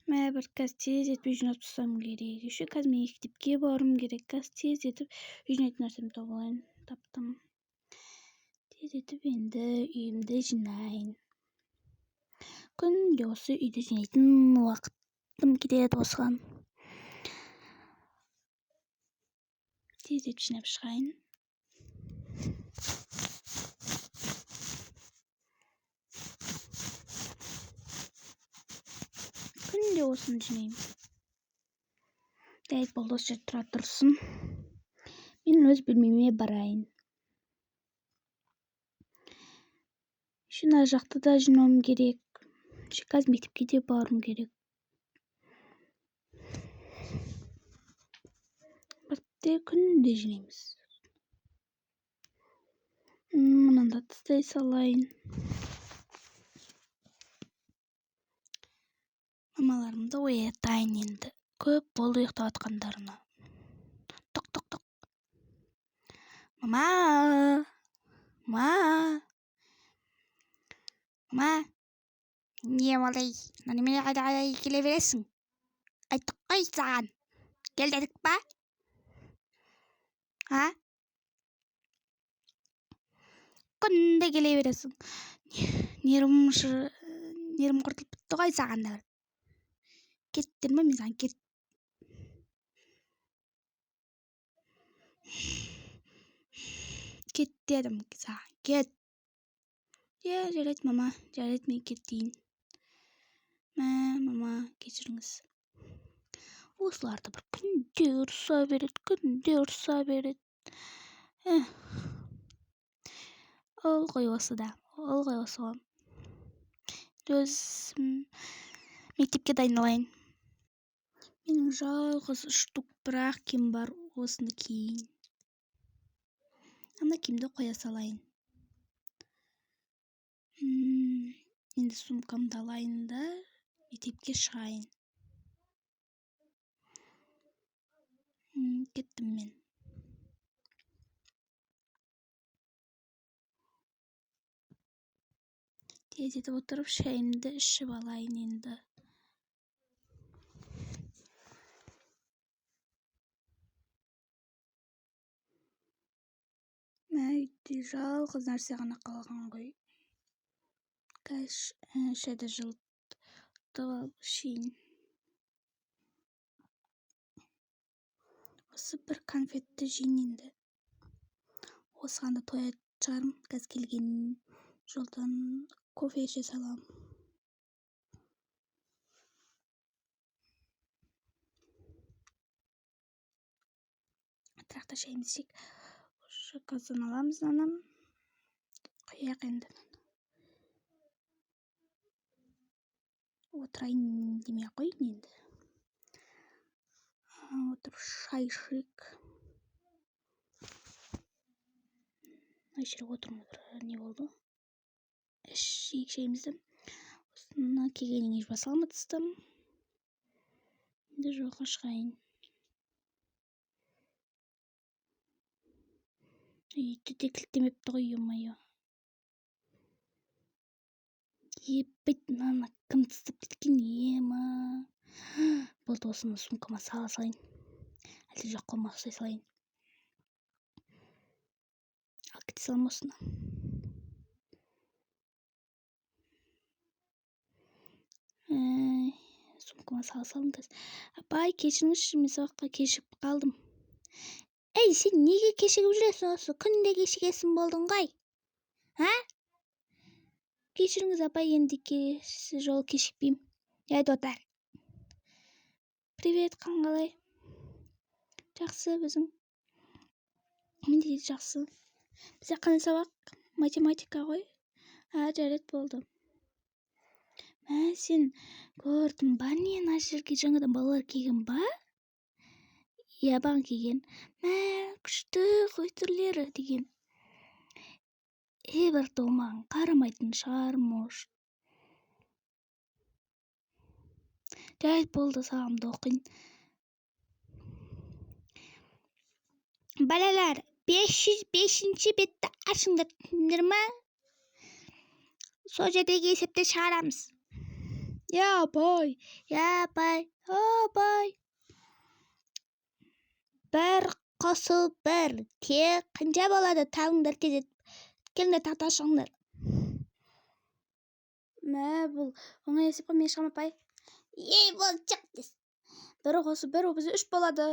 Мә бір қазір тез етіп үй жинап тастасам керек. Еще қазір мен мектепке баруым керек. Қазір тез етіп үй жинайтын нәрсемді тауып алайын. Таптым. Тез етіп енді үйімді жинайын. Күнде осы үйді жинайтын уақытым кетеді осыған. Тез етіп жинап шығайын. Күнде осыны жинаймын. Дәйт болды, осы жерде тұра тұрсын. Мен өз бөлмеме барайын. Шын ар жақты да жинауым керек. Қазір мектепке де баруым керек. Бірте күнде жинаймыз. Мынаны да тастай салайын. Мамаларымды оятайын енді. Көп болды ұйықтап жатқандарына. Тоқ. Мама! Не олай? Немене қайда келе бересің? Айттық қой саған. Кел дедік па? Күнде келе бересің. Нервім құртылып бітті ғой саған да. Кеттің ба, мен саған кет. Кет дедім саған, кет. Жарайды, мама, жарайды, мен кеттейін. Мама, кешіріңіз. Осыларды бір күнде ұрса береді. Ол ғой осы да, ғой. Өзім мектепке дайындалайын. Менің жалғыз штук бірақ киім бар, осыны киейін. Ана киімді қоя салайын. Енді сумкамды алайын да мектепке шығайын. Кеттім мен. Тез етіп отырып шайымды ішіп алайын енді. Үйде жалғыз нәрсе ғана қалған ғой. Шайды жылытып алып ішейін. Осы бір конфетті жейін енді. Осыған да тоят шығарым. Қазір келген жолдан кофе іше салам. Трақта шайымызды ішейік. Газдан аламыз анам. Құяқ енді. Отырайын демей қойын енді. Отырып шай ішейік. Айшырақ отырмыз. Не болды? Ішейік шайымызды. Осыны келгеніңе жуа саламатсыздым. Енді жолға шығайын. Үйді де кілттемепті ғой, ё-моё. Ебіт, мынаны кім тістеп кеткен, ема. Болды, осыны сумкама сала салайын. Әлде жоқ қолыма ұстай салайын. Ал кете салам осыны. Сумкама сала салым қазір. Апай, кешіріңізші, мен сабаққа кешігіп қалдым. Ей, сен неге кешігіп жүресің осы? Күнде кешігесің болдың ғой. Кешіріңіз, апай, енді келесі жол кешікпеймін. Жайды отар. Привет, қаңғалай. Жақсы біздің. Мен де жақсы. Бізде қандай сабақ? Математика ғой. Жарайды болды. Сен көрдің ба не, ана жерге жаңадан балалар келген ба? Иә, баған келген. Күшті қой түрлері деген. Бірақ маған қарамайтын шығар, может. Жарайды болды, сағамды оқиын. Балалар, 505-ші бетті ашыңдар, түсіндіңдер ме? Сол жердегі есепті шығарамыз. апай, апай. Бір қосу бір тек қанша болады? Табыңдар тез. Келіңдер тақта шығыңдар. Мә, бұл оңай есеп қой, мен шығам апай. Бол шық дес. Бір қосу бір бізде 3 болады.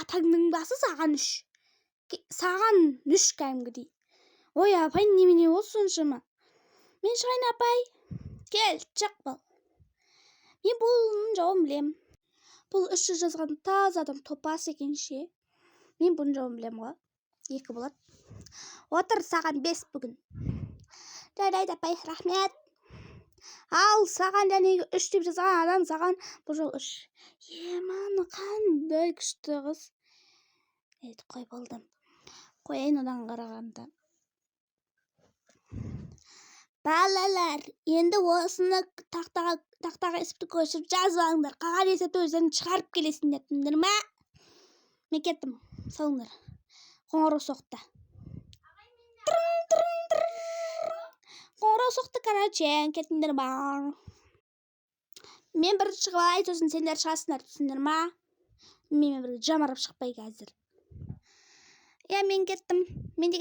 Атаңның басы саған 3. Саған 3 кәдімгідей. Ой, апай, немене ол соншама? Мен шығайын апай. Кел, шық бол. Мен бұның жауабын білем. Бұл 3 жазған таз адам топас екенше. Мен бұның жауабын білем ғой. 2 болады. Отыр, саған 5 бүгін. Жарайды апай, рахмет. Ал саған және 3 деп жазған адам саған бұл жол 3. Еманы қандай күшті қыз. Қой болдым. Қояйын одан қарағанда. Балалар, енді осыны тақтаға есепті көшіріп жазып алыңдар. Қалған есепті өздерін шығарып келесіңдер, түсіндіңдер ме? Мен кеттім, салыңдар. Қоңырау соқты. Қоңырау соқты, короче, кеттіңдер ме? Мен бір шығып алайын, сосын сендер шығасыңдар, түсіндіңдер ме? Мен бір жамарып шықпай қазір. Мен кеттім. Мені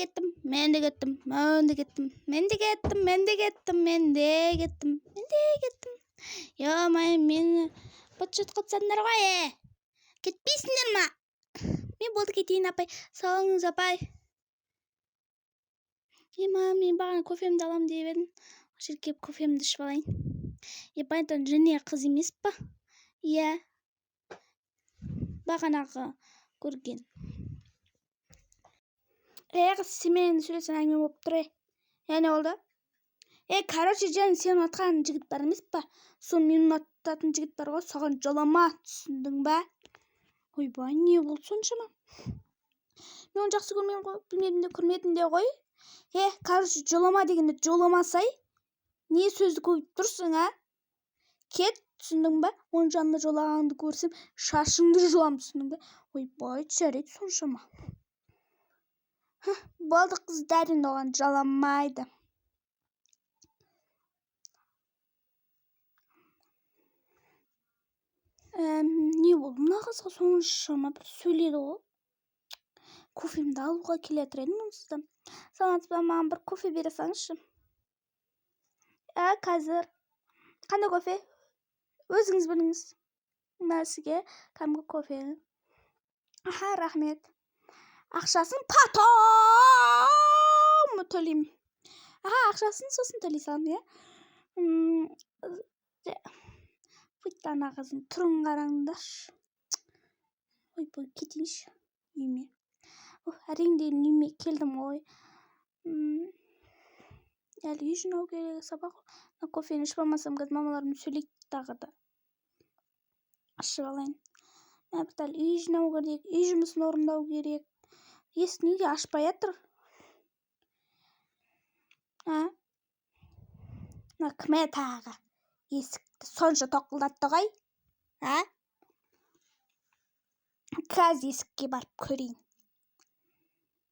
бытшыт қылсаңдар ғой, кетпейсіңдер ма? Мен болды кетейін апай. Сауыңыз апай. Мен бағана кофемді алам деп едім. Шіркеп кофемді ішіп алайын. Байнтон және қыз емес па? Бағанағы көрген. Қыз семен сөйлесен әңгіме болып тұр. Не oldu? Короче, және сен ұнатқан жігіт бар емес па? Сол мен ұнататын жігіт бар ғой, саған жалама, түсіндің ба? Ойбай, не болды соншама? Мен оны жақсы көрмеймін ғой, білмедім де ғой. Короче, жолама дегенде жоламасай, не сөзді көйіп тұрсың, Кет, түсіндің ба? Оның жанында жолағанды көрсем, шашыңды жолам, түсіндің ба? Ойбай, жарайды соншама. Болды қыздар, енді оған жаламайды. Не болды? Мына қызға соншама бір сөйледі ғой. Кофемді алуға келетір едім онсыздан. Саламатсыз ба, маған бір кофе бере салыңызшы. Қазір. Қандай кофе? Өзіңіз біліңіз. Мына сізге кәдімгі кофе. Рахмет. Ақшасын потом төлеймін. Ақшасын сосын төлей салам, Ана қыздың түрін қараңдаршы. Ойбай, кетейінші үйме. Әрине үйме келдім ғой. Әлі үй жинау керек сабақ. Кофені ішіп алмасам, қазір мамаларым сөйлейді тағы да. Ішіп алайын. Дәл үй жинау керек, үй жұмысын орындау керек. Есік неге ашпай жатыр? Кім тағы? Есікті сонша тоқылдатты ғой? Қазір есікке барып көрейін.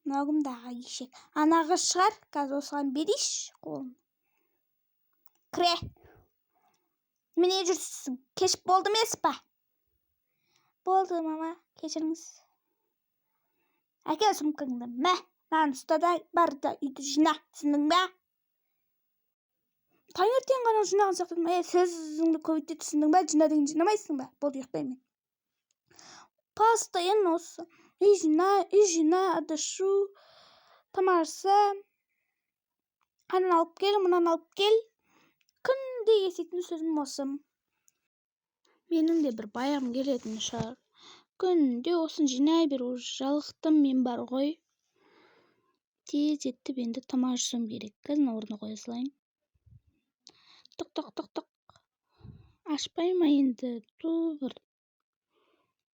Нағымдағы ешек. Анағы шығар, қазір осыған берейш қолын. Кіре. Міне жүрсің, кешіп болды емес па? Болды, мама, кешіріңіз. Әке сұмкаңды, маған ұстада бар да үйді жина, түсіндің бе? Таңертең ғана жинаған сияқтадым. Сөзіңді көбейтте, түсіндің бе? Жина деген жинамайсың ба? Болды, ұйықтаймын. Постоянно осы. Үй жина, адышу, тамарса. Анан алып кел, мұнан алып кел. Күнде есектің сөзім осы. Менің де бір баяғым келетін шығар. Күнде осын жинай бер, жалықтым мен бар ғой. Тез етті енді тамақ жесем керек. Қазір орнына қоя салайын. Тоқ. Ашпай ма енді? Бір.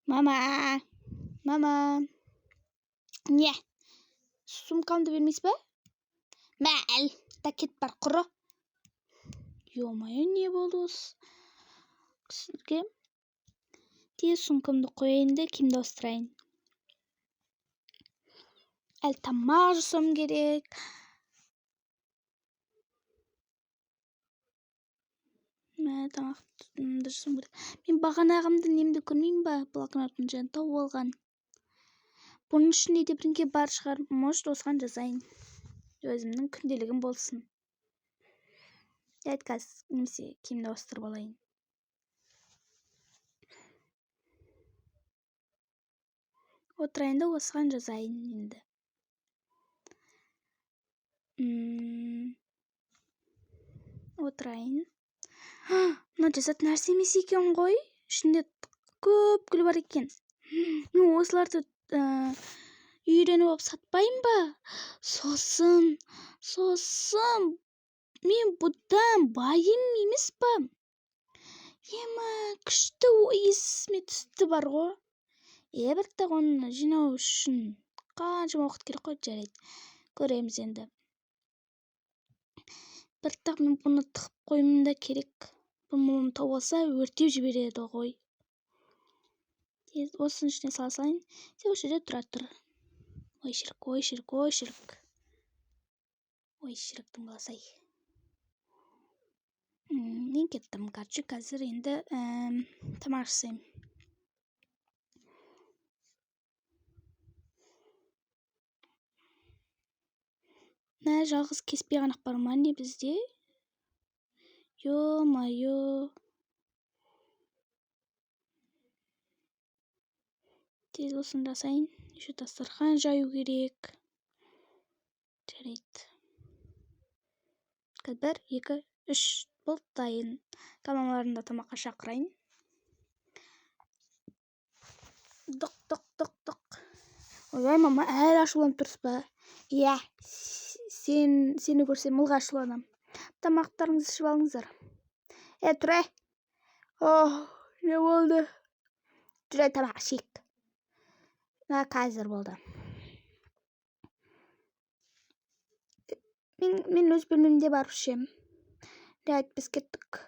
Мама. Не? Сумкамды бермейсіз бе? Мәл, кет бар құры. Ё-моё, не болды осы? Сізге тез сумкамды қояйын да киімді ауыстырайын. Әлі тамақ жасауым керек. тамақтымды жасауым керек. Мен бағанағымды немді көрмеймін ба? Блокноттың жаңа тауып алған. Бұның ішінде де бірінге бар шығар. Может, осыған жазайын. Өзімнің күнделігім болсын. Қазір немесе киімді ауыстырып алайын. Отырайын да осыған жазайын енді. Отырайын. Мына жазатын нәрсе емес екен ғой. Ішінде көп гүл бар екен. Мен осыларды үйреніп алып сатпайын ба? Сосын мен бұдан байым емес па? Ема, күшті есіме түсті бар ғой. Бірақ оны жинау үшін қаншама уақыт керек қой, жарайды. Көреміз енді. Бірақ мен бұны тығып қоймын да керек. Бұны тауып алса өртеп жібереді ғой. Осының ішіне салайын. Сен осы жерде тұра тұр. Ой шірік. Ой шіріктің баласы-ай. Мен кеттім. Қазір енді тамақ жасаймын. Жалғыз кеспе ғанақ бар ма не бізде? Ё-майо. Тез осыны жасайын. Еще дастархан жаю керек. Жарайды. 1, 2, 3 болды дайын. Мамаларымды тамаққа шақырайын. Дық. Ой, мама, әлі ашуланып тұрсыз ба? Иә, сені көрсем ылға ашуланам. Тамақтарыңызды ішіп алыңыздар. Тұра. Не болды? Жүре тамақ ішейік. Қазір болды. Мен өз бөлмемде барып ішем. Біз кеттік.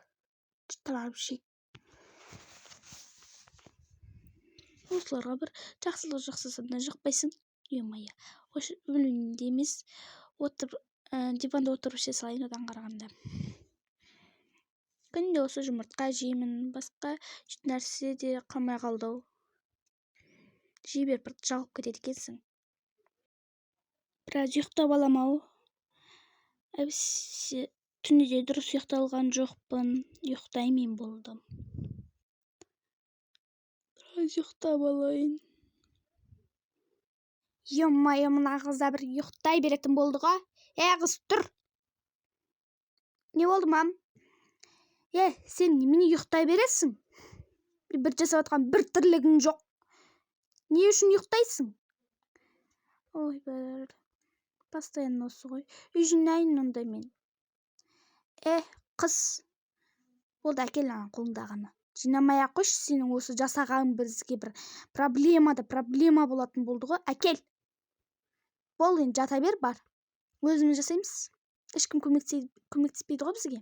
Тамақ ішейік. Осыларға бір жақсылық жасасам да жақпайсың. Ё-майо. Осы бөлмемде емес, диванда отырып іше салайын одан қарағанда. Күнде осы жұмыртқа жеймін, басқа нәрсе де қалмай қалды. Жей беріп жалып кетеді екенсің. Біраз ұйықтап аламау. Түнде дұрыс ұйықталған жоқпын. Ұйықтаймын болдым. Біраз ұйықтап алайын. Ё-майо, мына қызда бір ұйықтай беретін болды ғой. Қыз, тұр. Не болды, мам? Сен мені ұйықтай бересің? Бір жасап атқан бір тірлігің жоқ. Не үшін ұйықтайсың? Ой, бір. Постоянно осы ғой. Жинайын онда мен. Қыз. Болды, әкел қолыңдағыны. Жинамай-ақ қойшы, сенің осы жасаған бізге бір проблема болатын болды ғой. Әкел. Бол, енді жата бер, бар. Өзіміз жасаймыз. Ешкім көмектеспейді ғой бізге.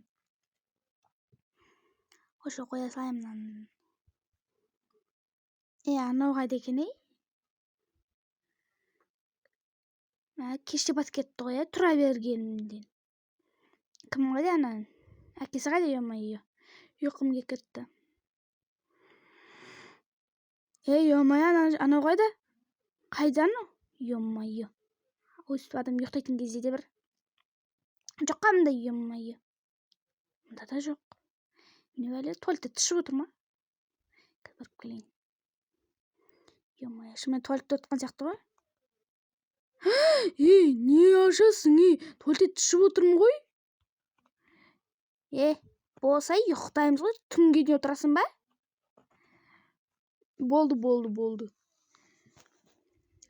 Ошы қоя салайын. Анау қайда екен, Кеште батып кетті ғой, тұра бергенімден. Кім қайда анан? Әкесі қайда, ё-майо. Ұйқым келіп кетті. Ё-майо, анау қайда? Қайда анау? Ё-майо. Өйстіп адам ұйықтайтын кезде де бір. Жоқ қамда, ё-майо. Мұнда да жоқ. Не әлі туалетте тышып отыр ма? Барып келейін. Ё-майо, шынымен туалетте отқан сияқты ғой? Не ашасың, туалетте тышып отырмын ғой? Болса ұйықтаймыз ғой, түнге дейін отырасың ба? Болды.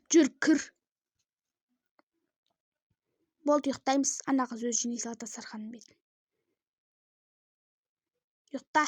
Жүр, кір. Болды, ұйықтаймыз. Ана қыз өз жиней салады дастарханның бетін. Ұйықта.